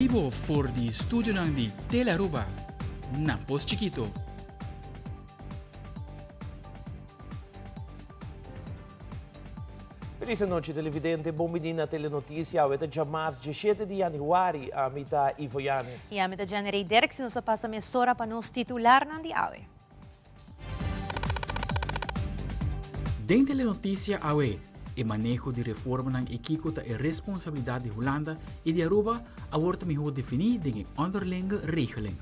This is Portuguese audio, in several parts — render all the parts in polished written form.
Vivo for di studio ng di Telaruba, Napos Chiquito. Feliz noite, televidente. Bombidina Telenotícia. Hoje é março, 17 de januário, a mitad Ivo Yanes. E a mitad January Derek, se nos passa mesora para nos titular ng di awe. Den Telenotícia awe, e manejo de reforma ng ikikota e responsabilidade de Holanda e de Aruba wordt mejor definido en onderlinge regeling.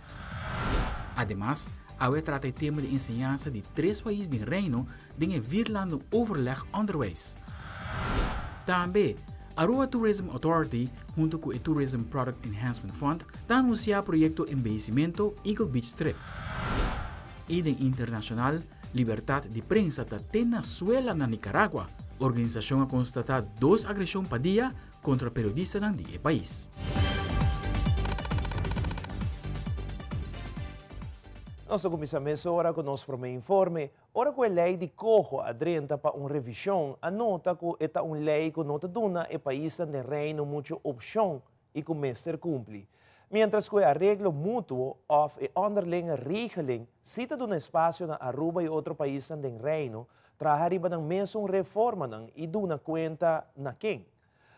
Además, awe trata el tema de enseñanza de 3 países del reino en el Virlando overleg onderwijs. Também, Aruba Tourism Authority, junto com o Tourism Product Enhancement Fund, está anunciando o projeto de embellecimento Eagle Beach Strip. E den internacional, Libertad de Prensa está tendo suela na Nicaragua. A organização ha constatado 2 agressões por dia contra periodistas do país. Nós começamos agora com o nosso primeiro informe. Ora com a lei de cojo adrenta para uma revisão, a nota que é uma lei que nota duna e país tem reino muita opção e que o mestre cumpre. Mientras que o arreglo mútuo of e underlinge regeling cita de um espaço na Aruba e outro país tem reino, traz arriba ng mesmo reforma ng e duna conta na quem.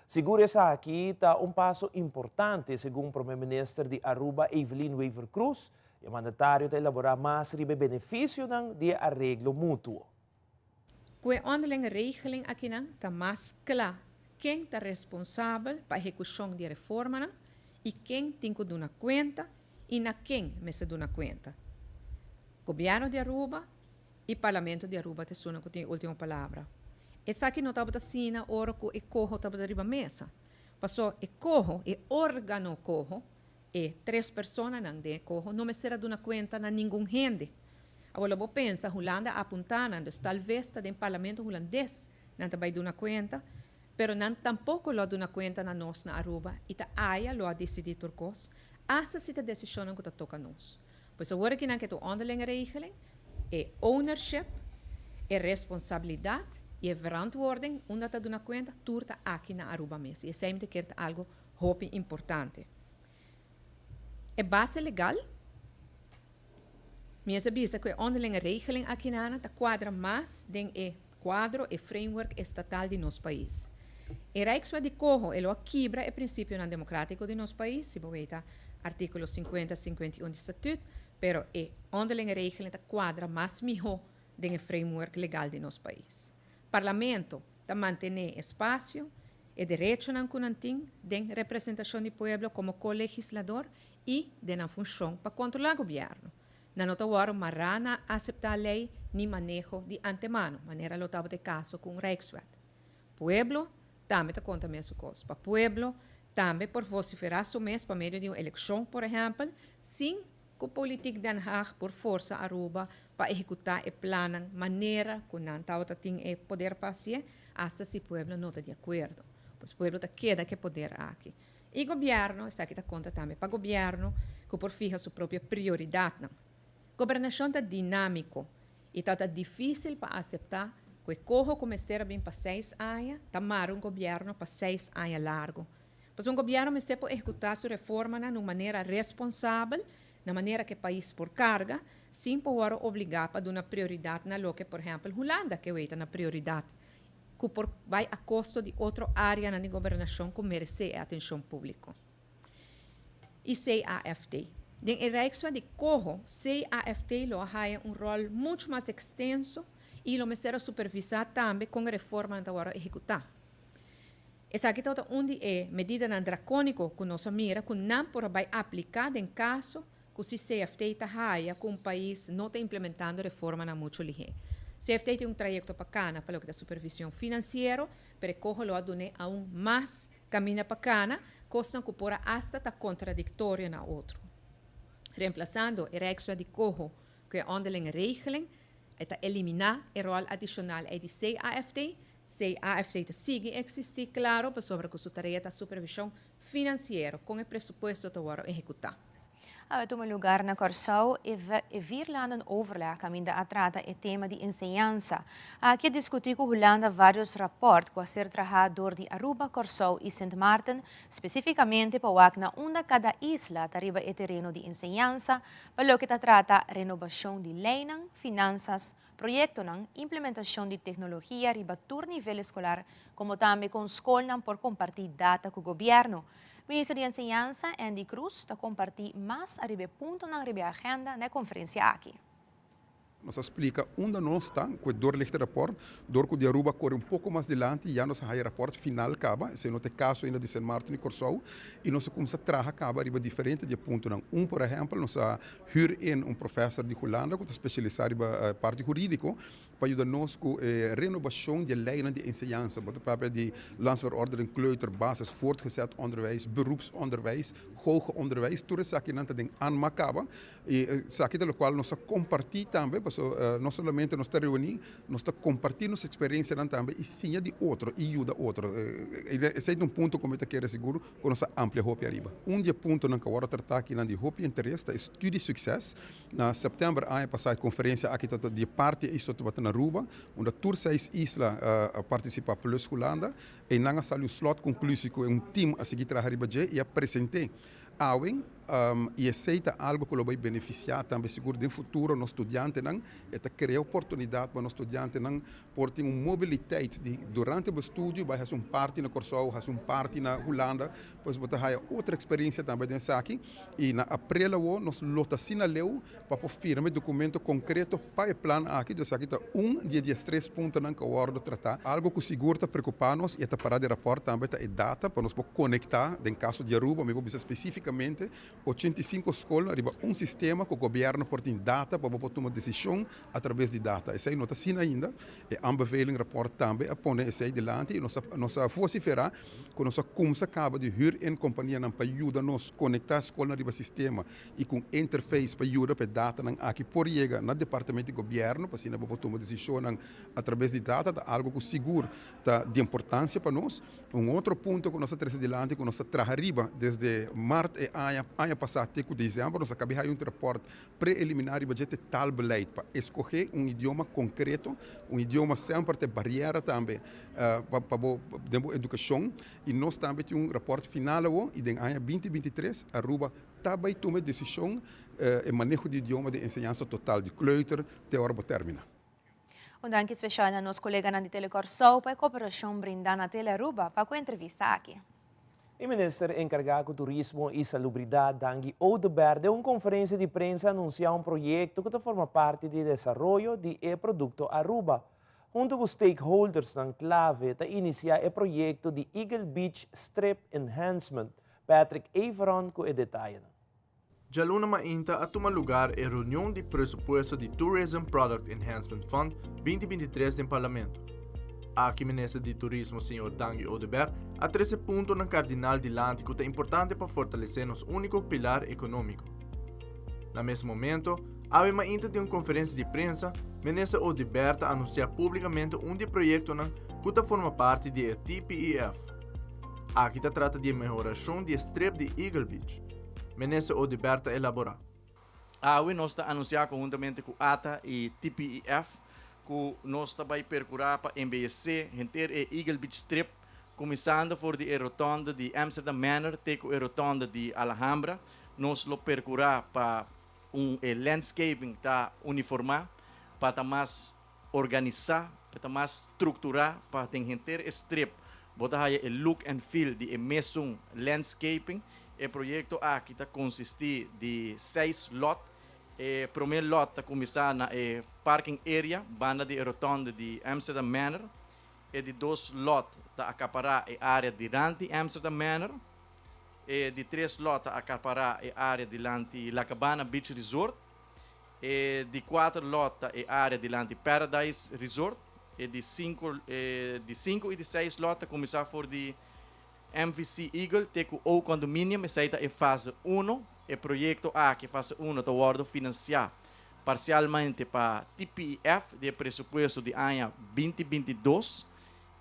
Seguro essa aqui está passo importante, segundo o primeiro-ministro de Aruba, Evelyn Weaver Cruz, e o mandatário de elaborar mais ribe benefício de arreglo mútuo. Com a onderlinge regeling aqui está mais claro quem está responsável para a execução de reforma e quem tem que dar conta e na quem me se dá conta. Governo de Aruba e Parlamento de Aruba te sono que tem a última palavra. Essa aqui não estava assim na hora que o corro estava arriba mesa. Passou o corro, o órgão corro, e 3 pessoas não de corro, não me será dando conta na nenhum gente. Agora vou pensar, Holanda apontando, talvez está no Parlamento holandês, não vai dar conta, pero não tampouco lo dá conta na nós na Aruba, e tá aí lo a decidir turcos, essa se a decisão que toca a nós. Pois agora que não que tu onderlinge regeling, é ownership, é responsabilidade e é verantwoording, onde está dando conta, tudo está aqui na Aruba mesmo. E sempre que é algo muito importante. É base legal, minha sabia que a onderlinge regeling aqui na está quadra mais do quadro e framework estatal de nosso país. E Rijkswet de Cojo, ele quebra o princípio democrático de nosso país, se você artículo 50 e 51 do Estatuto, pero a onderlinge regeling está quadra mais melhor do framework legal de nosso país. Parlamento está mantendo espaço e direito não conantim de representação do povo como co-legislador e de na função para controlar o governo. Na nota hora, marana aceitar a lei nem manejo de antemano, maneira lotava de caso com o Rijkswet. Pueblo também está contra a mesma coisa. Para pueblo também por vociferar o mês para meio de uma eleição, por exemplo, sim que o político Den Haag por força Aruba para executar o plano maneira que não tem poder para si, hasta se o pueblo não está de acordo. Pois o pueblo está queda que poder aqui. E o governo está aqui está conta também para o governo que por fija sua própria prioridade. Não. Governação está dinâmico e está difícil para aceitar que corro como esteja bem para 6 anos, tamar governo para 6 anos largo. Pois governo está para executar sua reforma de uma maneira responsável, na maneira que o país por carga, sem poder obrigar para dar uma prioridade na lo que, por exemplo, Holanda que é na prioridade, que vai a custo de outra área na governação que merece a atenção pública. E CAFT. Den Rijkswet de Cojo, CAFT lo ha rol muito mais extenso e lo será supervisar também com a reforma que agora executar. Essa aqui é onde é medida dracônica que nós mira, que não por vai aplicar em caso que se CFT está raia com o país não está implementando reforma na muito ligeira. CFT tem trajeto bacana para o que é supervisão financeira, para que lo adune a mais caminho bacana, coisa que por hasta está contraditória na outro. Reemplazando o Rijkswet de Cojo, que é onderlinge regeling, está eliminar o rol adicional de CAFT. CAFT sigue existir, claro, para sobre a sua tarefa de supervisão financeira, com o pressuposto de agora executar. Uit um lugar na Corsau e vier landen overleg caminda a trata e tema de enseñanza. Aqui discutir com Holanda vários rapportos que a ser trajado de Aruba, Corsau e Sint Maarten, especificamente para na una cada isla tariba e terreno de enseñanza, para lo que trata renovação de leinen, finanças, proyecto ng implementação de tecnologia riba tur nível escolar, como também com escola por compartir data com o governo. Ministro de Enseñanza, Andy Cruz, está compartir mais a ponto na agenda na conferência aqui. Nos explica onde nós estamos com o doorlichte rapport, door que de Aruba corre pouco mais adiante, já nos hai rapport final acaba, se não tem caso ainda de Sint Maarten e Corsau, e nós começa a trabalhar acaba riba diferente de ponto não. Por exemplo, nós huur in professor de Holanda que está especializado na parte jurídica para ajudar-nos com a renovação de leiden de enseñanza, para de landsverordening, kleuter, basis, voortgezet onderwijs, beroepsonderwijs, hoger onderwijs, tudo isso aqui não tem anmacaba, e isso aqui do qual nós compartilhamos também, não somente nós estamos reunidos, nós estamos compartilhando nossa experiência também e sim de outro, e ajuda outro. Esse é ponto como eu quero seguro com nossa ampla roupa arriba. Dia ponto não que agora tratar aqui na de roupa interesse, é estudo sucesso. Na setembro ano passado conferência aqui de parte isso na Aruba, onde tour 6 islas participa plus Holanda, e nanga saiu slot conclusivo com time a seguir trabalhar arriba e apresentei e aceita algo que vai beneficiar também seguro no futuro nos estudantes não é criar oportunidade para os estudantes não por ter uma mobilidade durante o estudo vai fazer parte na Corsau, fazer parte na Holanda, pois vai ter outra experiência também dentro aqui e na abril nós lotacina leu para firmar documento concreto para o plano aqui então aqui está dia 3 pontos não que o ordem tratar algo que seguro está preocupar-nos e está parar de rapport também é data para nos conectar em caso de Aruba, me vou especificamente 85 escolas, arriba sistema que o governo pode ter data para poder tomar decisão através de data. Essa é nota assim ainda, e aanbeveling rapport também, a pôr essa aí delante e nós vociferar que nós começa acaba de huur em companhia para ajudar nos conectar a escola arriba sistema e com interface para ajudar para data aqui por chegar no departamento de governo para assim poder tomar decisão através de data, algo que seguro de importância para nós. Outro ponto que nós trazemos delante, que nós trabalhamos arriba desde março e ano passado, até dezembro, nós acabamos de rapport preliminar e budget taalbeleid para escolher idioma concreto, idioma sempre tem barreira também para a educação e nós também temos rapport final e em ano 2023 Aruba também toma decisão e manejo de idioma de enseñanza total de kleuter até hora termina. Um dank especial a nosso colega na Telecorsau para a cooperação brindada na Tele Aruba para a entrevista aqui. O ministro encarregado de Turismo e Salubridade, Dangi Odeberg, em uma conferência de prensa anunciou um projeto que forma parte do desenvolvimento de produto Aruba. Junto com os stakeholders na clave, está iniciar o projeto de Eagle Beach Strip Enhancement. Patrick Averon com o detalhe. Já luna mainta a tomar lugar a reunião de presupuesto de Tourism Product Enhancement Fund 2023 no Parlamento. Aqui, ministro de Turismo, Sr. Dangi Odeberg, a 13 pontos na cardinal de Lântico é importante para fortalecer nosso único pilar econômico. No mesmo momento, há uma inta de uma conferência de prensa, ministro Odeberg anuncia publicamente de projeto que forma parte do TPEF. Aqui trata de melhoração de strip de Eagle Beach. Ministro Odeberg elabora. Nós estamos anunciando conjuntamente com ATA e TPEF que nós também percorrer para embellecer a Eagle Beach Strip, começando por a rotonda de Amsterdam Manor até a rotonda de Alhambra. Nós lo percorrer para landscaping tá uniformar, para mais organizar, para mais estruturar, para ter a strip, botar o look and feel de mesmo landscaping. O projeto aqui está consistir de 6 lotes. O primeiro lot está começar na parking area, banda de rotonda de Amsterdam Manor. E de 2 lotes está acaparar a área de Amsterdam Manor. E de 3 lotes está acaparar a área de La Cabana Beach Resort. E de 4 lotes a área de Paradise Resort. E de 5 e de 6 lotes está começar por de MVC Eagle, teco o condomínio, essa é fase 1. O projeto A, que fase 1, está sendo financiado parcialmente para TPEF, de presupuesto de ano 2022,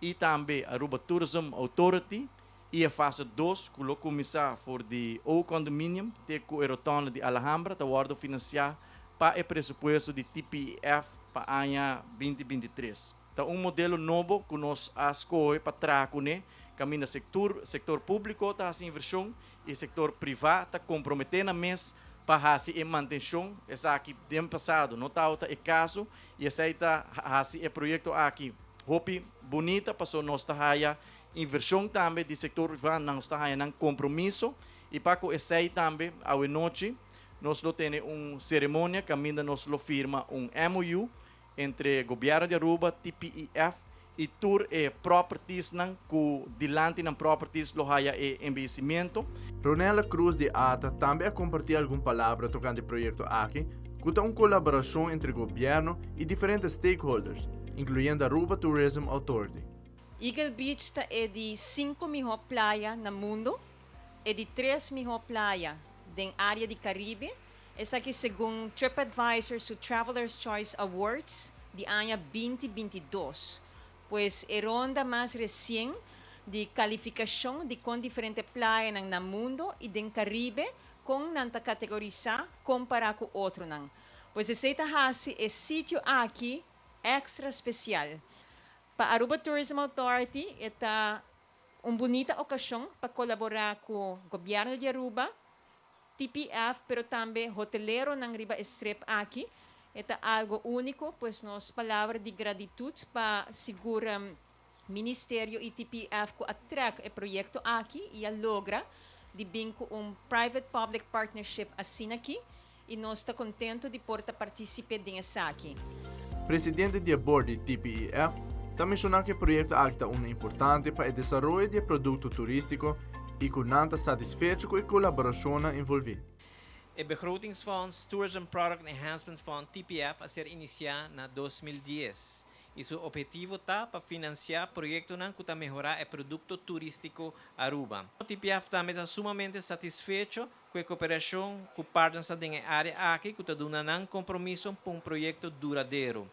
e também a Aruba Tourism Authority, E a fase 2, que lo começar for de o condomínio, ter com a rotonda de Alhambra, tá guarda financiar para o pressuposto de TPF para o ano 2023. Tá modelo novo que nós escolhemos para trazer, caminho sector público, tá assim inversão, e sector privado, tá comprometendo mês para fazer a manutenção. Essa aqui, do ano passado, não está o caso, e essa aí está fazendo o projeto aqui. Hope bonita, passou nós tá inversão também do setor privado, não está aí compromisso, e para que essa aí também, à noite, nós temos uma cerimônia, caminho nós firma MOU entre o governo de Aruba, TPEF, e Tour Properties, que dilante ng properties lo haya investimento. Ronela Cruz de ATA também compartilhou alguma palavra tocante ao projeto aqui, que é uma colaboração entre o governo e diferentes stakeholders, incluindo a Aruba Tourism Authority. Eagle Beach é de 5 melhores praias no mundo, é de 3 melhores praias da área do Caribe. Essa aqui segundo TripAdvisor su Traveler's Choice Awards de ano 2022. Pois é a ronda mais recente de qualificação de com diferentes praias no mundo e do Caribe com nanta categorizar comparado com outro não. Pois esse é sítio aqui extra especial. Para Aruba Tourism Authority, é uma bonita ocasião para colaborar com o governo de Aruba, TPF, pero também hotelero ng Riba Strip aqui. É algo único, pois nós palavras de gratidão para segurar Ministério e TPF que atraca o projeto aqui e a logra de vinco private-public partnership assim aqui e nós está contente de poder participar nessa aqui. Presidente do board de TPEF também mencionou que o projeto aqui é importante para o desenvolvimento de produto turístico e que não está satisfeito com a colaboração envolvida. O Begrotingsfonds Tourism Product Enhancement Fund TPF a ser iniciado em 2010 e seu objetivo está para financiar projetos que está melhorar o produto turístico Aruba. O TPF também está sumamente satisfeito com a cooperação com partners da área aqui que está dando compromisso para um projeto duradouro.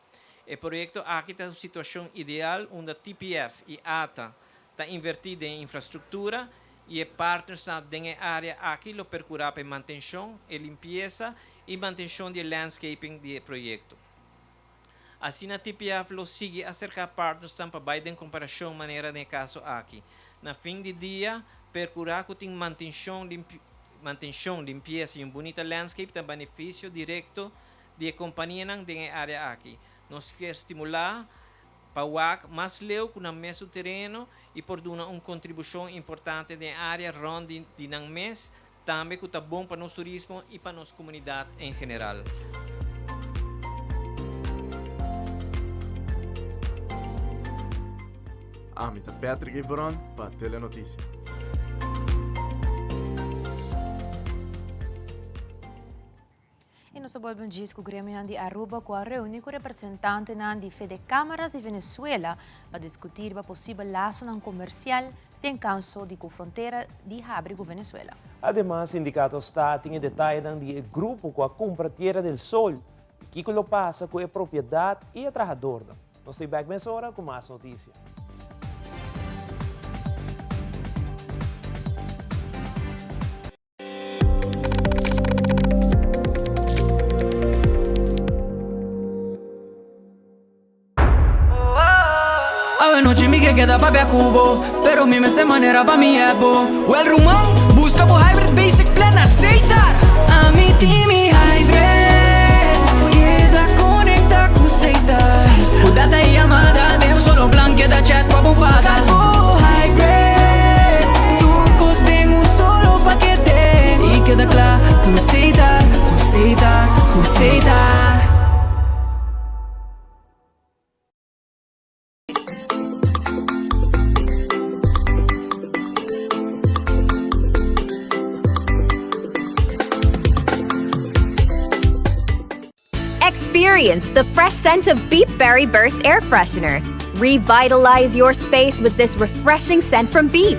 O projeto aqui está uma situação ideal onde a TPF e ATA está invertida em infraestrutura e os partners da área aqui lo percurar para manutenção, limpeza e manutenção do landscaping do projeto. Assim, a TPF lo sigue acercar partners para baixo em comparação maneira de caso aqui. Na fim de dia, percurar que tem manutenção, limpeza e bonita landscape tem benefício direto de companhia da área aqui. Nós queremos estimular para mais leu com o mesmo terreno e por dar uma contribuição importante na área ronda de nang mês, também que está bom para nosso turismo e para nossa comunidade em geral. Amita Patrick Ivron para Telenotícia. E nós voltamos disco Grêmio de Aruba com a reunião com representantes de Fede Câmaras de Venezuela para discutir o possível laço comercial sem caso de fronteira de abre com Venezuela. Además, o sindicato está em detalhe do grupo com a compra Tierra del Sol, que lo passa com a propriedade e a trabalhadora. Nós estamos back nessa hora com mais notícias. Noche mi que queda papi a cubo, pero mi esta manera pa mi ebo. Well rumón, busca por hybrid basic plan aceitar. A mi team y hybrid, queda conecta con aceitar. Cuidado y llamada, de un solo plan queda chat pa bufada. Oh hybrid, tu coste un solo paquete y queda claro, aceitar, aceitar, aceitar. Experience the fresh scent of Beep Berry Burst Air Freshener. Revitalize your space with this refreshing scent from Beep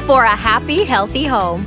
for a happy, healthy home.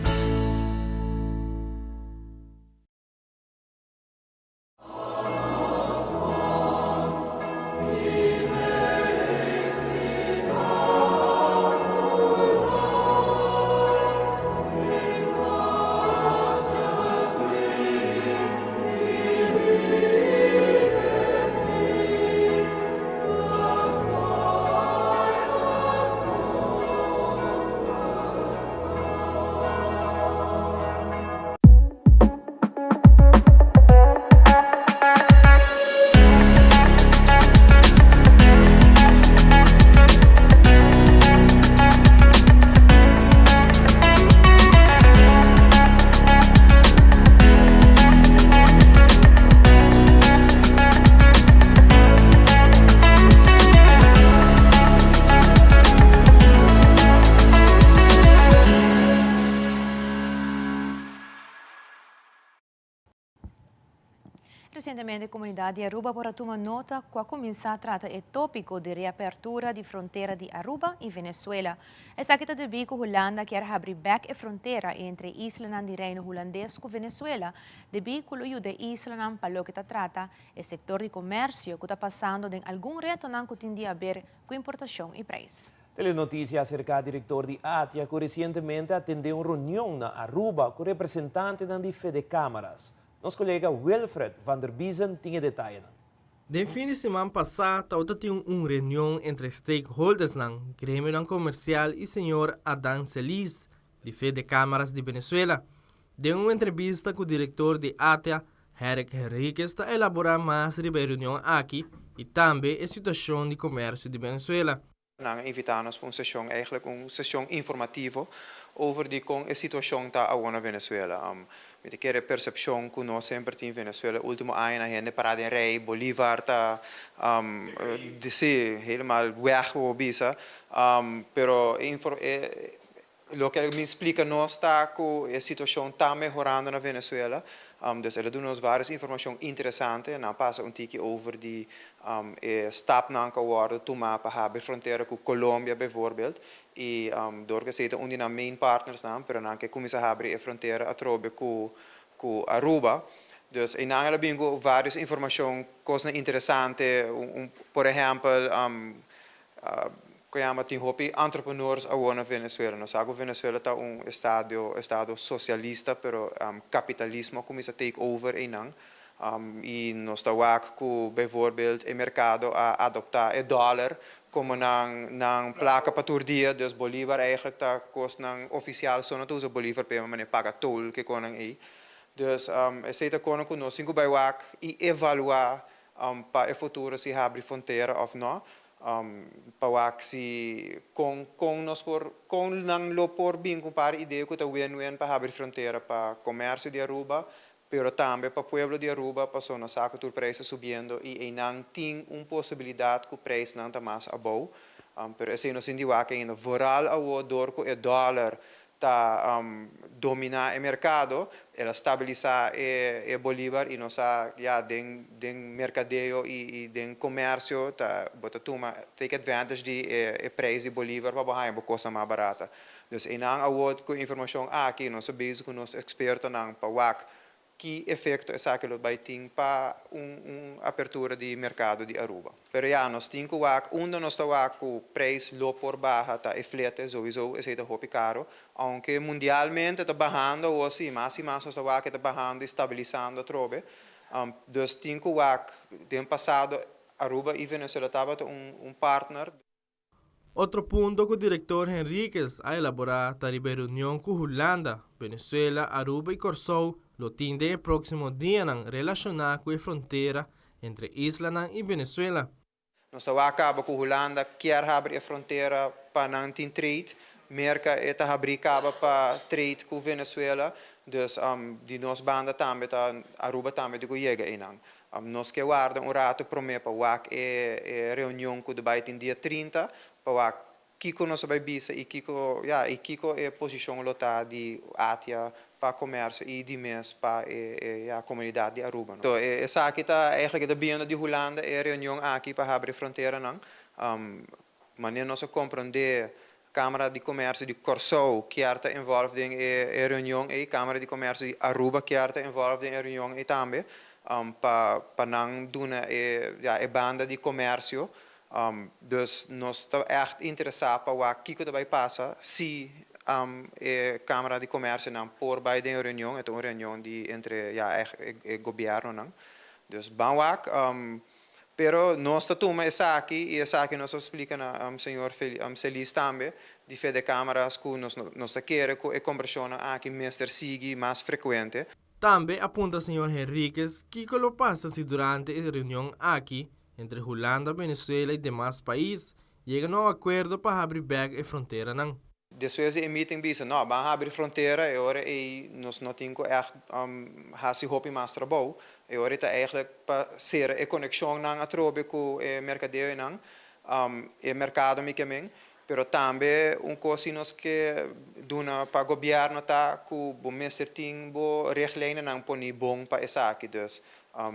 Recentemente, a comunidade de Aruba por uma nota que começa a tratar o tópico de reapertura de fronteira de Aruba e Venezuela. Essa que de bico Holanda quer abrir back a fronteira entre Isla de Reino Holandês com Venezuela, de bico de Isla para o que trata o setor de comércio que está passando em algum reto que tem a ver com importação e preço. Telenotícia acerca do diretor de ATIA que recentemente atendeu uma reunião na Aruba com representantes da Fede Câmaras. Nosso colega Wilfred van der Biesen tinha detalhes. De fim de semana passada, houve uma reunião entre stakeholders do Grêmio Comercial e senhor Adán Celis, de Fede Câmaras de Venezuela. De uma entrevista com o diretor de ATIA, Eric Henriquez, está elaborar mais sobre a reunião aqui e também a situação de comércio de Venezuela. Nós invitamos para uma sessão informativa over a situação da na Venezuela. Met de percepção que nós sempre temos em Venezuela, último ano a gente parada em rei, Bolívar está helemaal weg bisa, pero lo que me explica nós está que a situação está melhorando na Venezuela. Dus er doen ons várias informações interessantes. Na passa tiki over die stap na kan worden tomar para a fronteira com Colômbia, bijvoorbeeld. E doorgezeten onder de main partners na, pero na que começa a abrir a fronteira a trobe com Aruba. Dus em Angela bingo várias informações, coisas interessantes. Por exemplo, tem entrepreneurs na Venezuela. Nós sabemos que Venezuela está estado socialista, pero capitalismo começa a take over em Ang. E nós estamos com, bijvoorbeeld, o mercado a adoptar o dólar como na placa para todo dia. Dus Bolívar eigenlijk está kost ng oficial só não usa Bolívar para mas paga toll que konan aí. Dus essa konan que nós cinco baiwak e evaluar para o futuro se abre fronteira ou não. Pawak si com nós com nang lo por bem compare ideia que tá win-win para abrir fronteira para comércio de Aruba, pero também para o pueblo de Aruba passou na saco o preço subindo e não tem uma possibilidade que o preço não está mais abaixo. Pero esse não se indica que ainda vooral ao dor que o dólar tá dominar o mercado, ela estabilizar o Bolívar e nós já den mercadeio e den comércio tá bota toma take advantage de preço de Bolívar para baixar uma coisa mais barata. Dus em ang award com informação aqui nós sabemos que nós expertos nang pawak que efeito é aquilo vai ter para abertura de mercado de Aruba. Pero já nós temos que onde nós estamos com preço low por barra tá eflete sowieso é hopi caro, aunque mundialmente está barrando ou assim mais e mais nós estamos que está barrando e estabilizando trobe. Dus temos que no passado Aruba e Venezuela estavam partner. Outro ponto que o diretor Henriquez a elaborar está a reunião com Holanda, Venezuela, Aruba e Corsou, lo tinde el próximo dia relacionado com a fronteira entre Isla e Venezuela. Nós acaba com Holanda quer abrir a fronteira para não ter trade, merca está abrir caba para trade com Venezuela, dus de nós banda também tá Aruba também de chega inang. Nós que guarda rato promete para a reunião que vai ter dia 30 para Kiko nós vai bisa e Kiko é posição lotada de ATIA para comércio e de mês para a comunidade de Aruba. Então, essa aqui está eigenlijk de bienda de Holanda é reunião aqui para abrir fronteira não. Maneira nós compreender Câmara de Comércio de Corsou que está envolvida em reunião e Câmara de Comércio de Aruba que está envolvida em reunião e também para não duna a banda de comércio. Dus nós estamos interessados para o que vai passar se a Câmara de Comércio não por vai de reunião, é uma reunião entre o governo não. Dus banwak, pero nós estamos essa aqui e essa aqui nós explica na senhor Celis também de Fede Câmaras que nós queremos que a conversão aqui mestre siga mais frequente. Também apunta o senhor Henriquez que lo passa se durante a reunião aqui entre Holanda, Venezuela e demais países, chegam a um acordo para abrir back a fronteira não. Depois de meeting bisa, não, vamos abrir fronteira, e agora nós não temos que fazer mais trabalho, e agora está eigenlijk para ser a conexão não a trobe com o mercadeio não, o mercado me também, pero também coisa nós que duna para o governo tá que o mestre tem bo richtlijnen não poni bom para essa aqui, dus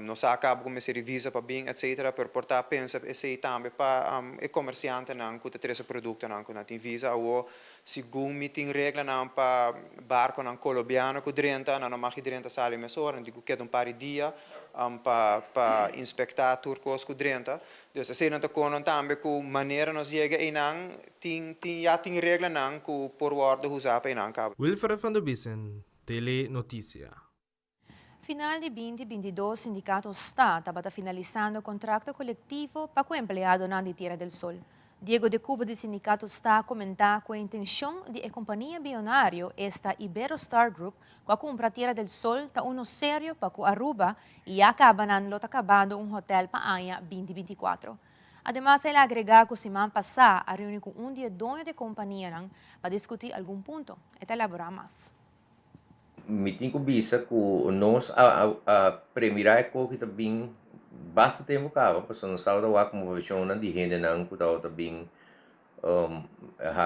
Nós acabamos com esse revisa para bem, etc. Por portar pensa esse também para o comerciante não que ter esse produto não que não tem visa ou segundo me tem regra não para barco não colombiano que drenta não mais que drenta sale mesora não digo que é par de dia para inspectar turcos que drenta então se não tá com também com maneira nós chega e não tem regra não que por word usar para não cabo. Wilfred van der Biesen, Tele Notícia. Final de 2022, Sindicato Sta estava finalizando o contrato coletivo para o empregado de Tierra del Sol. Diego de Cuba do Sindicato Sta comenta com a intenção de a companhia bilionária, esta Iberostar Group, com a compra Tierra del Sol, está sério para o Aruba e acabando hotel para a ano 2024. Además, ele agrega que semana passada a reunião com dia dono de companhia para discutir algum ponto. Este elaborar mais. Meeting com bisa que nós a primeira que também basta tempo cava para nós saúde a como visão de gente não que está também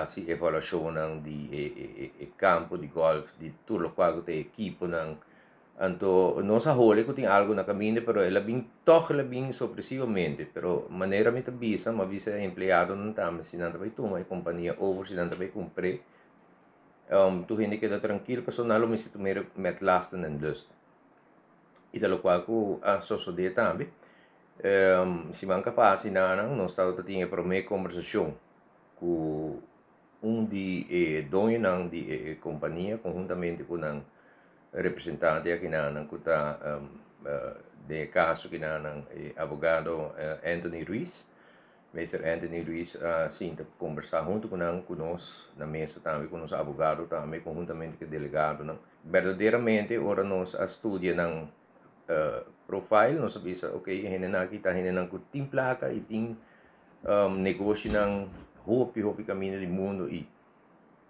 assim evaluação de campo de golf de tudo qual que equipo não então nós a role que tem algo na caminho pero ela bem toca ela bem supressivamente pero maneira me bisa mas visa empregado não tá mas se não vai tomar a companhia over se não vai cumprir tu hindi kita tranquilo personal me situ met lasten en lust ita lo qual ku sosode tambi si manca pasi nanang non stavo tinha per me conversação com di dono nang di companhia conjuntamente com nang representante aqui nanang kuta de caso que nanang advogado Anthony Ruiz. Mr. Anthony Ruiz sim conversar junto com nós na mesa também com os advogados também conjuntamente com o delegado verdadeiramente ora nós estudia profile nós sabemos ok aqui está com tem placa e tem negócio hopi caminho do mundo e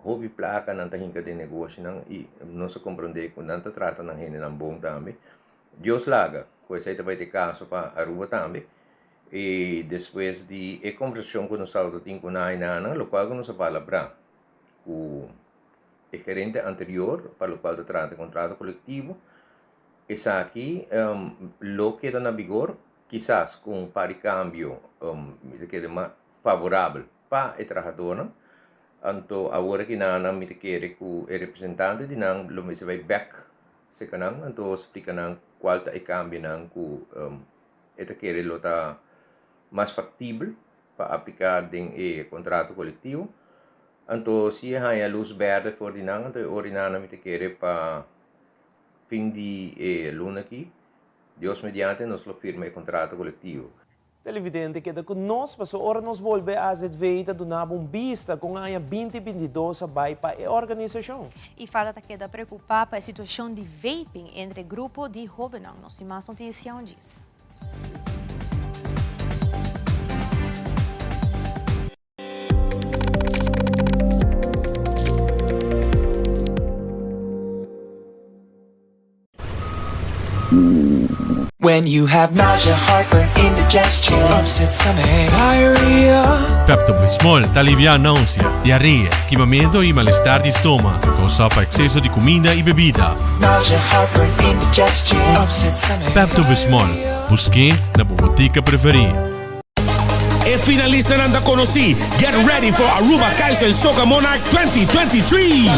hopi placa não tem de negócio e nós compreender que não trata não bom também Deus laga com esse vai ter caso para Aruba também e depois de conversação com nós tínhamos com a Inana, o qual nós falamos com o gerente anterior, para o qual trata contrato coletivo, essa aqui, lo que está na vigor, quizás com um par de câmbio que é mais favorável para o trabalhador, então agora que Nana me quer que o representante de Nana, lo me se vai back, se canang, então explica Nana qual é o câmbio Nana que quer lo tá mais factível para aplicar em contrato coletivo. Então, se há a luz verde por dinang, então orinana me quer para fim de luna aqui, Deus mediante nós lo firma o contrato coletivo. Televidente que conosco, passou hora nós volver a ZVEITA do Nabo vista com a 2022 vai para a organização. E fala que da preocupar para a situação de vaping entre grupo de Robenang. Nós temos mais notícia diz. When you have nausea, heartburn, indigestion, upset stomach, diarrhea. Pepto-Bismol alivia a náusea, diarrea, queimamento e mal-estar de estômago, causado por excesso de comida e bebida. Nausea, heartburn, indigestion, upset stomach. Pepto-Bismol, busque na botica preferida. E finalista nanda conosci. Get ready for Aruba Kaiser Soca Monarch 2023.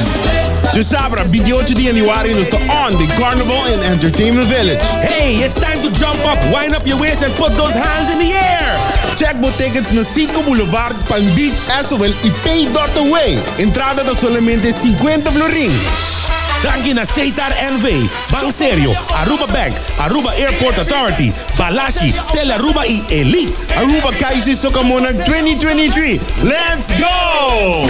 De zaterdag 28 januari is the On the Carnival and Entertainment Village. Hey, it's time to jump up, wind up your waist and put those hands in the air. Check both tickets na Cinco Boulevard, Palm Beach, as well y Pay.away. Entrada de solamente 50 florin. Danke na Seitar NV, Bank Serio, Aruba Bank, Aruba Airport Authority, Balashi, Tel Aruba y Elite. Aruba Kaiser Soca Monarch 2023. Let's go!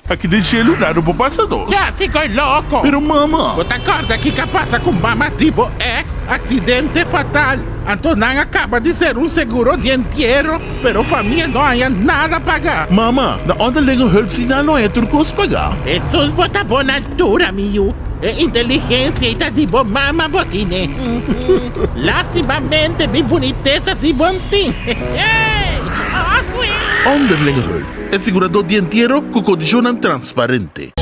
Aqui deixei lunar o passador. Já ficou louco. Pero mama. Você acorda que passa com mama tipo ex, acidente fatal. Antonan acaba de ser um seguro de entierro, pero família não há nada a pagar. Mama, na onderlinge hulpsignaal não é turcos pagar. Estos bota boa altura, miu. É inteligência e tá de boa mama botine. Lastimamente, vi boniteza e bom tim. Onderlingenhulp es segurador dientiero con condiciones transparentes.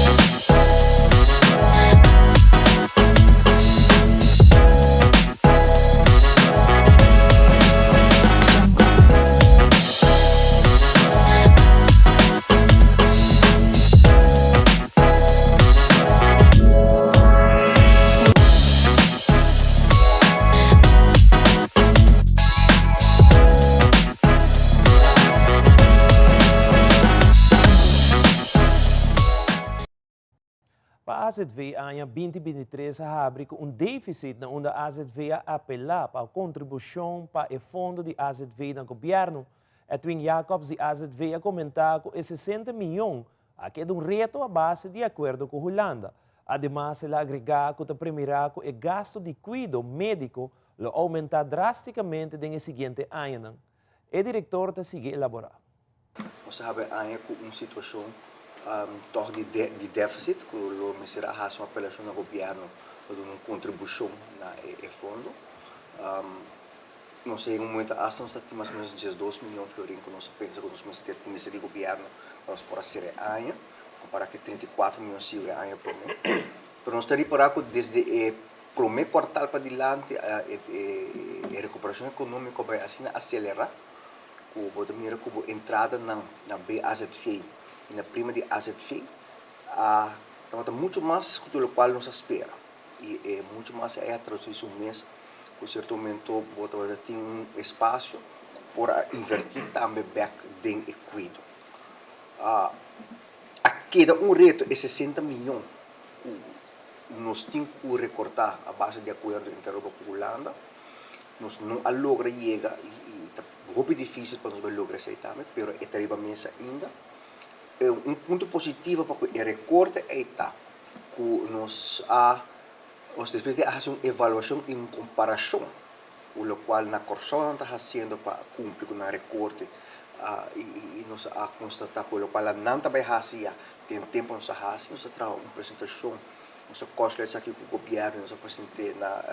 Para a AZV, em 2023, abre um déficit onde a AZV apela para a contribuição para o fundo de AZV no governo. Edwin Jacobs de AZV comentar que esses 60 milhões aqui é um reto à base de acordo com a Holanda. Ademais, ele agregar que o primeiro o gasto de cuidado médico aumentar drasticamente no seguinte ano. O diretor te sigue elaborar. Nós sabemos que uma situação toch de déficit, que o Ministério da Ração apelação ao governo para uma contribuição na fundo. Nós em um momento nós temos mais ou menos 12 milhões de florins que nós pensamos que nós temos de governo nós para ser ano, comparado com 34 milhões de ano por mês. Mas nós estamos para que desde o primeiro quartal para diante a recuperação econômica vai assim acelerar, com a entrada na BAZV. E na prima de AZV, está muito mais do que nós espera. E muito mais é a transição mês, com certo momento, você tem espaço para investir também back em equido. Aqui dá reto é 60 milhões. Nós temos que recortar a base de acordo entre a Holanda. Nós não logra chegar, e é muito difícil para nós lograr isso também, mas é terrivelmente mesa ainda. Um ponto positivo para o recorte é que nós depois de fazer uma avaliação em comparação, o qual na Corsão está fazendo para cumprir com o recorte e nós constatamos que o qual não vai fazer tem tempo nós fazemos, nós traz uma apresentação, nós costas aqui com o governo, nós apresentei na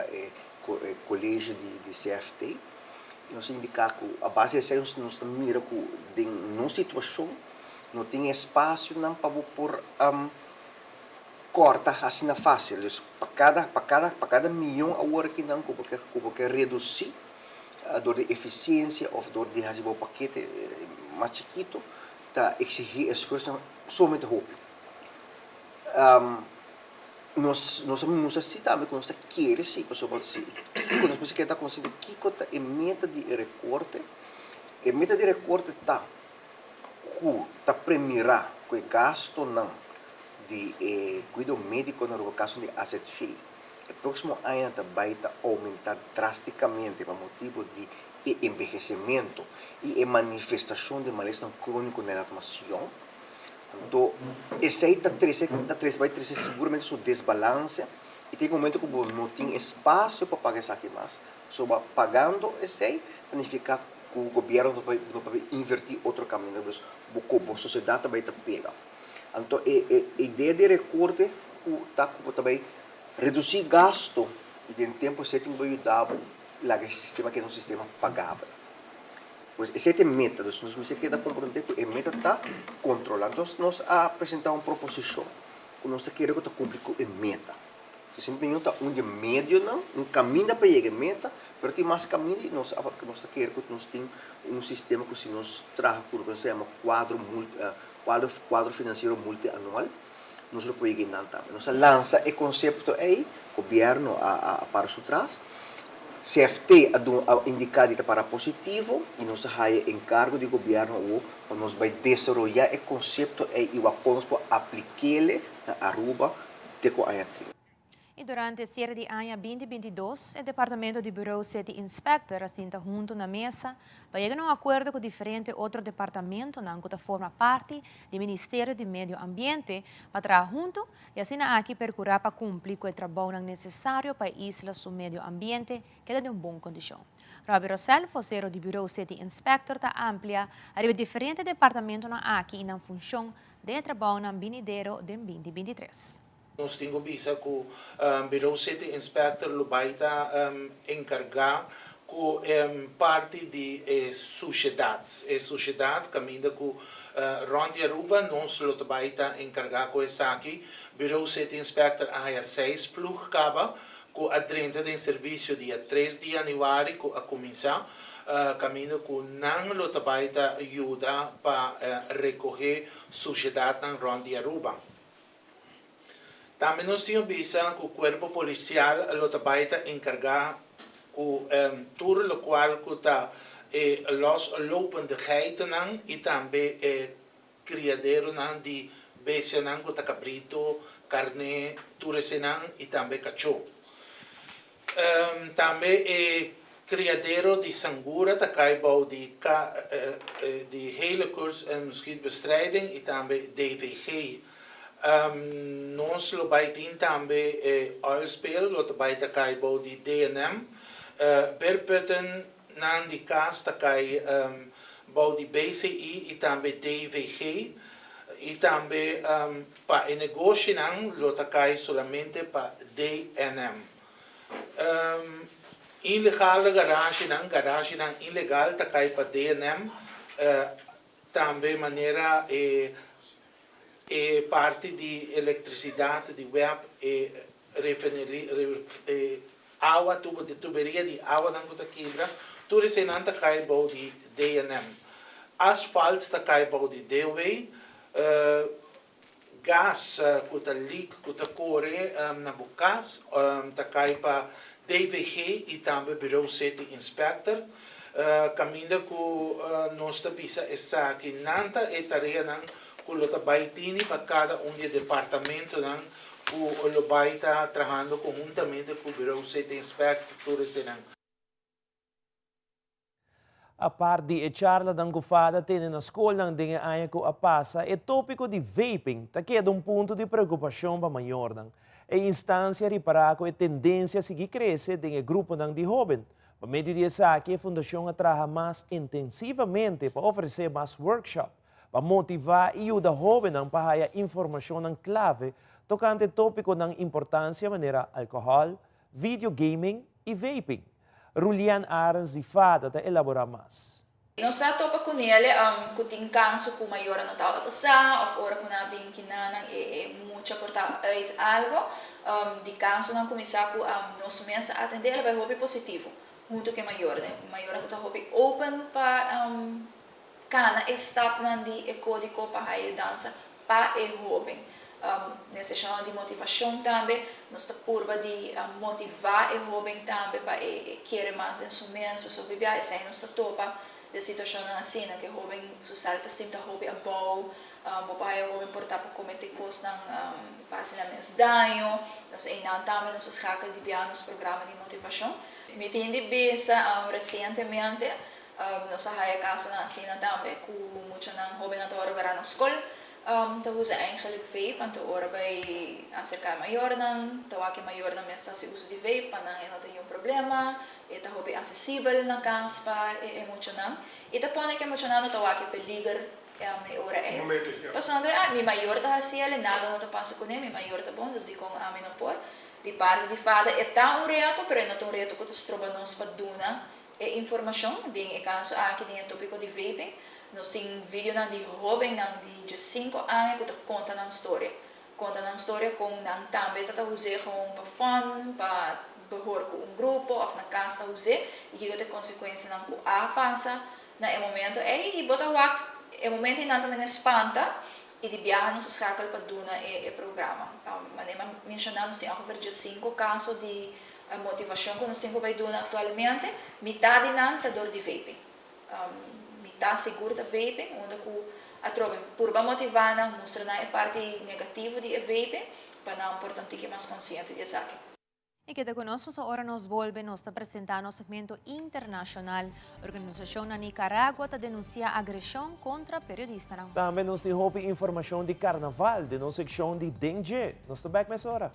colégio de CFT, e nós indicamos que a base é nós mira que em situação não tem espaço não para por corta assim na fácil. Para cada milhão a hora que não porque reduzir a dor de eficiência ou dor de fazer o paquete mais chiquito, tá exigir esforço somente roupa. Nós necessitamos que nós queremos sim, pessoal, quando nós queremos considerar que é meta de recorte, a meta de recorte tá que premiará que o gasto não de cuidado médico na caso de AZV. O próximo ano vai aumentar drasticamente por motivo de envelhecimento e manifestação de mal-estar crônico na nação. Então, esse aí vai trazer seguramente sua desbalance e tem um momento que não tem espaço para pagar isso aqui mais. Só pagando esse aí, significa que o governo vai invertir outro caminho, a sociedade vai pegar. Então, a ideia de recorte está também reduzir gasto e, em tempo certo, vai ajudar o sistema que é um sistema pagável. Pois essa é a meta, nós temos que compreender que a meta está controlada. Então, nós apresentamos uma proposição que nós queremos que cumprir com a meta. Simplesmente está um de médio, não, um caminho para chegar à meta, mas tem mais caminho e nós queremos que nós tenhamos um sistema que se nós traz o que nós chamamos quadro financeiro multianual, nós não podemos chegar também. Nós lança o conceito aí, o governo para o trás, CFT indicado para positivo e nós há encargo do governo ou nós vai desenvolver o conceito e vamos aplicar na Aruba de com a E durante a série de ano 2022, o Departamento de Bureau City Inspector assenta junto na mesa para chegar a um acordo com diferentes outros departamentos que formam parte do Ministério do Meio Ambiente para trabalhar junto e assim aqui procurar para cumprir com o trabalho necessário para a isla do meio ambiente que é de uma boa condição. Robbie Rossell, vocero do Bureau City Inspector, está amplia a diferentes departamentos aqui na função de trabalho no Binideiro de 2023. Nós temos visto que o Bureau City Inspector vai encarregar com parte de sociedade. A sociedade caminha com Rondi Aruba, nós lo trabalha encarregar com essa aqui, Bureau City Inspector a 6 plug caba, com a 30 de serviço dia 3 de janeiro, com a comissão, caminho com não lo trabalha ajuda para recorrer sociedade na Rondi Aruba. Também nós temos visto que o corpo policial lo trabalha encarregar com tudo o qual está los lopendigheden e também criadero de bestia que está cabrito, carne, turesenan e também cachorro. Também criadero de sangura, está caibou de hele curso mosquitobestrijding e também DVG. Nós lo baitin também oilspeel, lo baita caibou de DNM. Berputten na die kaas takai bouw die BCI e também DVG e também para negócio não lo takai solamente para DNM. Ilegal garage não ilegal takai para DNM também maneira parte de eletricidade de web e refineria água, tubo de tuberia de água na gota quebra, tudo isso não está caindo de DNM. Asfalto está caindo de DW, gás, que está leak, que está corre na bocas, está caindo para DVG e também Bureau City Inspector. Caminho que nós estamos essa aqui nanta e tarefa não que lo está baitini para cada departamento não o Lobai está trabalhando conjuntamente com o Bureau City Inspector. A par di charla da gufada tene na escola ng aya ko apasa e tópico de vaping ta queda ponto de preocupação para maior nang e instância riparar ko e tendência seguir crescer de grupo nang de jovem. Para meio disso aqui a fundação trabalha mais intensivamente para oferecer mais workshop para motivar e ajudar jovem nang para informação nang clave tocante tópico ng importância maneira alcohol, videogaming e vaping. Rulian Arens de Fada te elaborar mais. Nós topa com ele kuting kanso ku maior no tao sa of ora kuna bing kinanang mucha porta uit algo di kanso nang kumisa ku nós mesa atender ele vai hobby positivo junto que maior tá hobby open pa kana step nan di código pa hayo dança pa hobby nessa chama de motivação também nós está curva de motivar e jovem também para querer mais em si mesmo so viver essa aí nós está topa de situação assim que jovem su self-esteem tá hobby above o pai o jovem portar para cometer coisas não passa na menos dano nós aí não também nós escaca de biar nos programas de motivação me tende besa recentemente nós há caso na assim também com muito não jovem na hora na escola então usa eigenlijk vape, want de oren bij als er maior dan, tawaki maior dan meestal se uso de vape, para não ter um problema, e tá hobby acessível na caspa, e muito não. E tá pone que muito não tawaki peligar, na ora passando mi maior tá assim, ele nada não tá passa com ele, mi maior tá bom, desde com a mim não por. De parte de fada é tá reto, pero não tão reto que tu troba nos para duna, e informação, de caso aqui tem tópico de vaping. Nós temos vídeo de jovem de 5 anos que conta uma história. Conta uma história com também está usando para fun, para behor com grupo ou na casa usar e que tem consequências não com a passa na momento e bota o momento não também espanta e de viagem nos escapa para duna e programa. Mas mencionando nós temos over 5 casos de motivação que nós temos para duna atualmente, metade não está dor de vaping. Tá seguro da vaping, onde a trova por motivar mostra na parte negativa de vaping, para não importante que mais consciente de saque. E queda conosco sa ora nos volve nos apresentar no segmento internacional. Organização na Nicaragua denuncia agressão contra periodista. Também nos temos informação de carnaval, de nossa secção de Dengue. Nós estamos back nessa hora.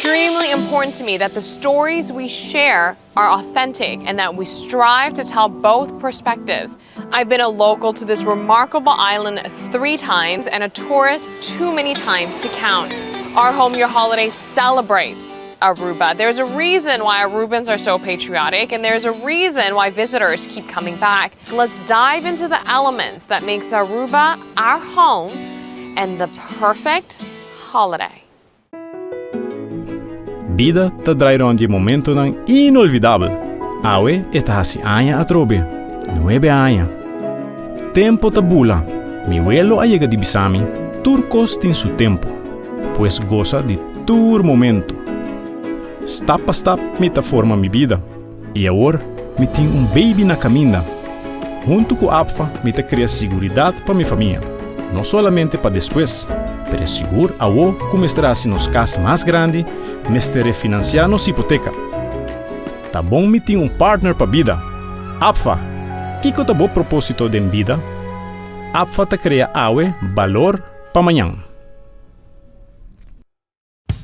extremely important to me that the stories we share are authentic and that we strive to tell both perspectives. I've been a local to this remarkable island 3 times and a tourist too many times to count. Our Home Your Holiday celebrates Aruba. There's a reason why Arubans are so patriotic, and there's a reason why visitors keep coming back. Let's dive into the elements that makes Aruba our home and the perfect holiday. Vida ta drairon de momento nan inolvidável. Awe eta hasi aña atrobe. 9 años. Tempo tabula. Mi vuelo a llega de Bisami. Turcos tin su tempo. Pues goza de tur momento. Step a step me ta forma mi vida. E agora me tem baby na caminha. Junto com APFA me ta cria seguridade para minha família. Não solamente para depois, pero seguro a o como estará se nos casa mais grande, me estará financiar nos hipoteca. Tá bom me tem partner para vida. APFA, que tá bom propósito de vida? APFA ta cria awe valor para amanhã.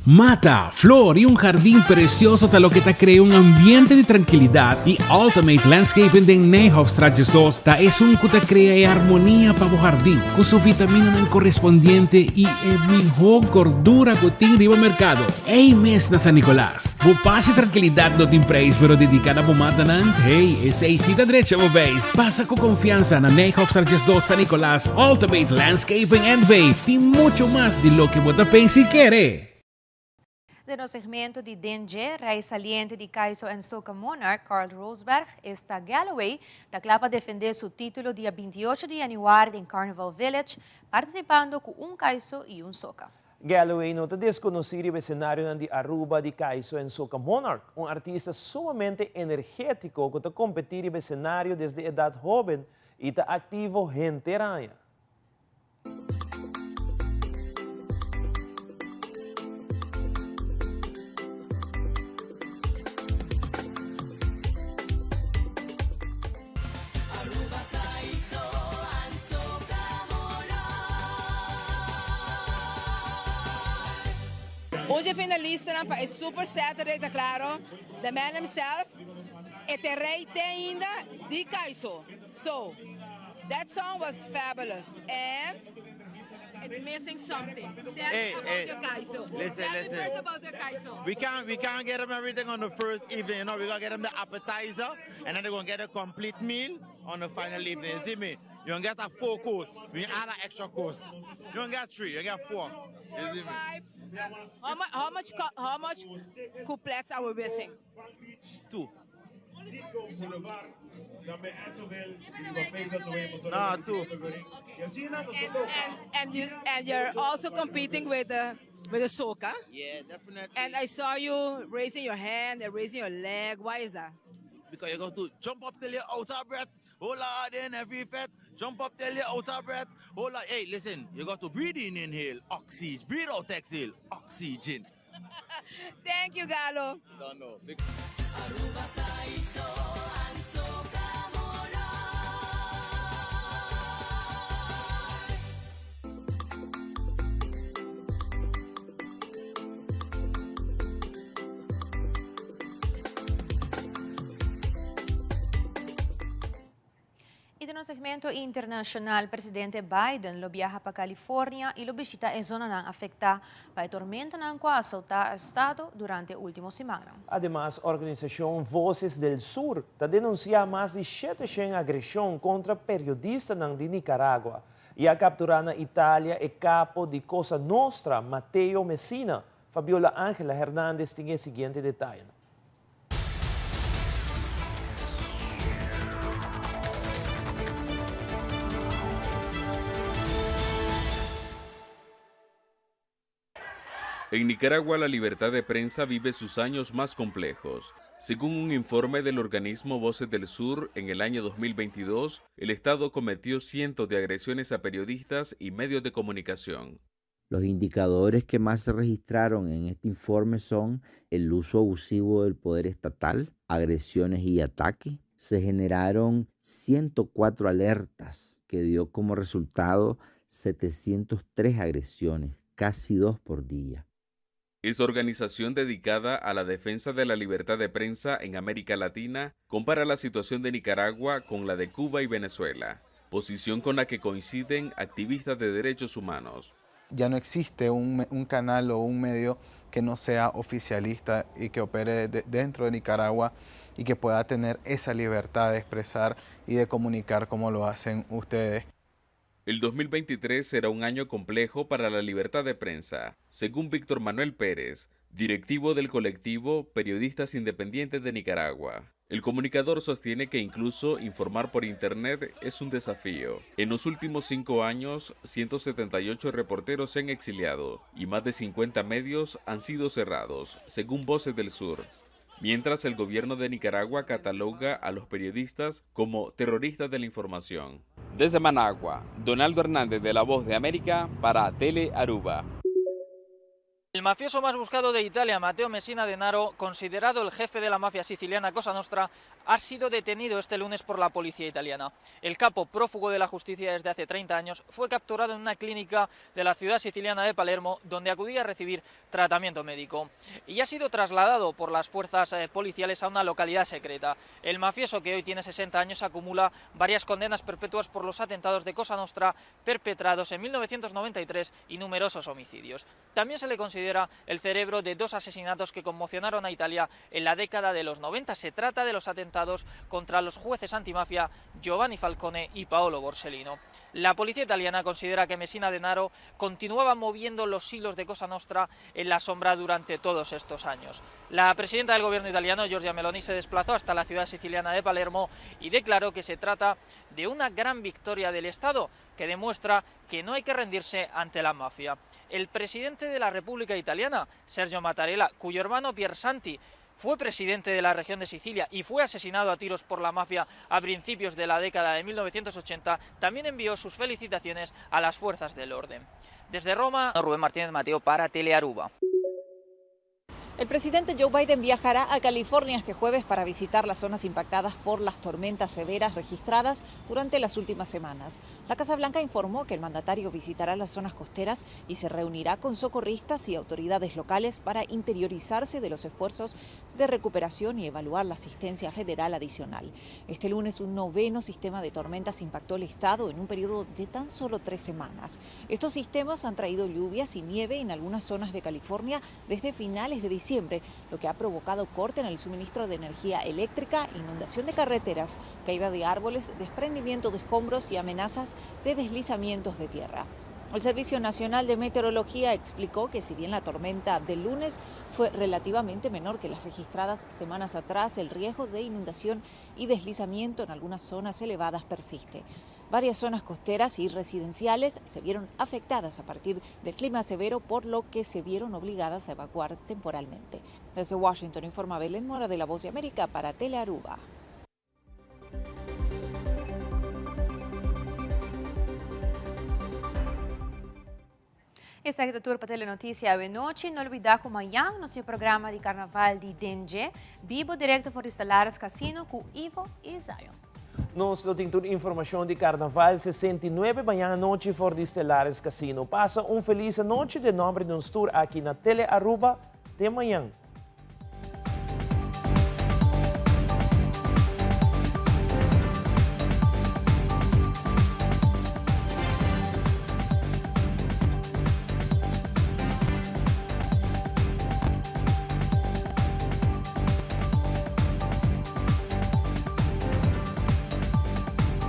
Mata, flor y un jardín precioso te lo que te crea un ambiente de tranquilidad y Ultimate Landscaping de Nijhoffstraatjes 2 es un que te crea armonía para tu jardín con su vitamina correspondiente y el mejor gordura que tiene riba mercado. Hey mes na San Nicolás, vos pase tranquilidad no te preis pero dedicada a mata nan. Hey, esa cita derecha vos veis. Pasa con confianza na Nijhoffstraatjes 2 San Nicolás Ultimate Landscaping and Bay y mucho más de lo que vos te pensa y quiere. No segmento de Dengue, rei saliente de Caiso en Soca Monarch, Carl Rosberg, está Galloway, da clapa defender su título dia 28 de januário em Carnival Village, participando com Caiso e Soca. Galloway nota desconocido o cenário de Aruba de Caiso en Soca Monarch, artista sumamente energético que está competir no cenário desde edad joven e está ativo gente aranha. Hoje finalista para o Super Saturday, tá claro? The man himself, este rei tem ainda de Caiso. So, that song was fabulous. And it's missing something. Tell me about your Caiso. Listen. First about your Caiso. We can't get them everything on the first evening, you know. We gotta get them the appetizer, and then they're gonna get a complete meal on the final evening. You see me? You don't get a 4 course. We add an extra course. You don't get 3, you get 4. You see me? How much couplets are we missing? 2. No, 2. And you're also competing with the soca. Yeah, definitely. And I saw you raising your hand and raising your leg. Why is that? Because you got to jump up till you're out of breath. Hold on in every fet. Jump up till you're out of breath. Hold on. Hey, listen. You got to breathe in, inhale, oxygen. Breathe out, exhale, oxygen. Thank you, Galo. Don't know. E no segmento internacional, presidente Biden lo viaja para California e lo visita a zona não afetada para a tormenta não assaltar o estado durante a última semana. Además, a organização Voces del Sur está denunciando mais de 700 agressões contra periodistas de Nicarágua e a capturar na Itália o capo de Cosa Nostra, Matteo Messina. Fabiola Ángela Hernández tem o seguinte detalhe. En Nicaragua la libertad de prensa vive sus años más complejos. Según un informe del organismo Voces del Sur, en el año 2022, el Estado cometió cientos de agresiones a periodistas y medios de comunicación. Los indicadores que más se registraron en este informe son el uso abusivo del poder estatal, agresiones y ataques. Se generaron 104 alertas que dio como resultado 703 agresiones, casi 2 por día. Esta organización dedicada a la defensa de la libertad de prensa en América Latina compara la situación de Nicaragua con la de Cuba y Venezuela, posición con la que coinciden activistas de derechos humanos. Ya no existe un canal o un medio que no sea oficialista y que opere dentro de Nicaragua y que pueda tener esa libertad de expresar y de comunicar como lo hacen ustedes. El 2023 será un año complejo para la libertad de prensa, según Víctor Manuel Pérez, directivo del colectivo Periodistas Independientes de Nicaragua. El comunicador sostiene que incluso informar por Internet es un desafío. En los últimos 5 años, 178 reporteros se han exiliado y más de 50 medios han sido cerrados, según Voces del Sur. Mientras el gobierno de Nicaragua cataloga a los periodistas como terroristas de la información. Desde Managua, Donaldo Hernández de La Voz de América para Tele Aruba. El mafioso más buscado de Italia, Matteo Messina Denaro, considerado el jefe de la mafia siciliana Cosa Nostra, ha sido detenido este lunes por la policía italiana. El capo, prófugo de la justicia desde hace 30 años, fue capturado en una clínica de la ciudad siciliana de Palermo, donde acudía a recibir tratamiento médico. Y ha sido trasladado por las fuerzas policiales a una localidad secreta. El mafioso, que hoy tiene 60 años, acumula varias condenas perpetuas por los atentados de Cosa Nostra perpetrados en 1993 y numerosos homicidios. También se le considera el cerebro de 2 asesinatos que conmocionaron a Italia en la década de los 90. Se trata de los atentados contra los jueces antimafia Giovanni Falcone y Paolo Borsellino. La policía italiana considera que Messina Denaro continuaba moviendo los hilos de Cosa Nostra en la sombra durante todos estos años. La presidenta del gobierno italiano, Giorgia Meloni, se desplazó hasta la ciudad siciliana de Palermo y declaró que se trata de una gran victoria del Estado, que demuestra que no hay que rendirse ante la mafia. El presidente de la República Italiana, Sergio Mattarella, cuyo hermano Piersanti fue presidente de la región de Sicilia y fue asesinado a tiros por la mafia a principios de la década de 1980, también envió sus felicitaciones a las fuerzas del orden. Desde Roma, Rubén Martínez Mateo para Telearuba. El presidente Joe Biden viajará a California este jueves para visitar las zonas impactadas por las tormentas severas registradas durante las últimas semanas. La Casa Blanca informó que el mandatario visitará las zonas costeras y se reunirá con socorristas y autoridades locales para interiorizarse de los esfuerzos de recuperación y evaluar la asistencia federal adicional. Este lunes, un 9º sistema de tormentas impactó el estado en un periodo de tan solo 3 semanas. Estos sistemas han traído lluvias y nieve en algunas zonas de California desde finales de diciembre, lo que ha provocado corte en el suministro de energía eléctrica, inundación de carreteras, caída de árboles, desprendimiento de escombros y amenazas de deslizamientos de tierra. El Servicio Nacional de Meteorología explicó que si bien la tormenta del lunes fue relativamente menor que las registradas semanas atrás, el riesgo de inundación y deslizamiento en algunas zonas elevadas persiste. Varias zonas costeras y residenciales se vieron afectadas a partir del clima severo, por lo que se vieron obligadas a evacuar temporalmente. Desde Washington informa Belén Mora de La Voz de América para Telearuba. Esta é a turpa Telenotícia de noite. Não olvidar que amanhã no seu programa de Carnaval de Dengue, vivo direto for Estelares Casino com Ivo e Zion. Nós temos toda a informação de Carnaval 69 manhã à noite for de Estelares Casino. Passa feliz noite de nome de um tour aqui na Tele Aruba. Até amanhã.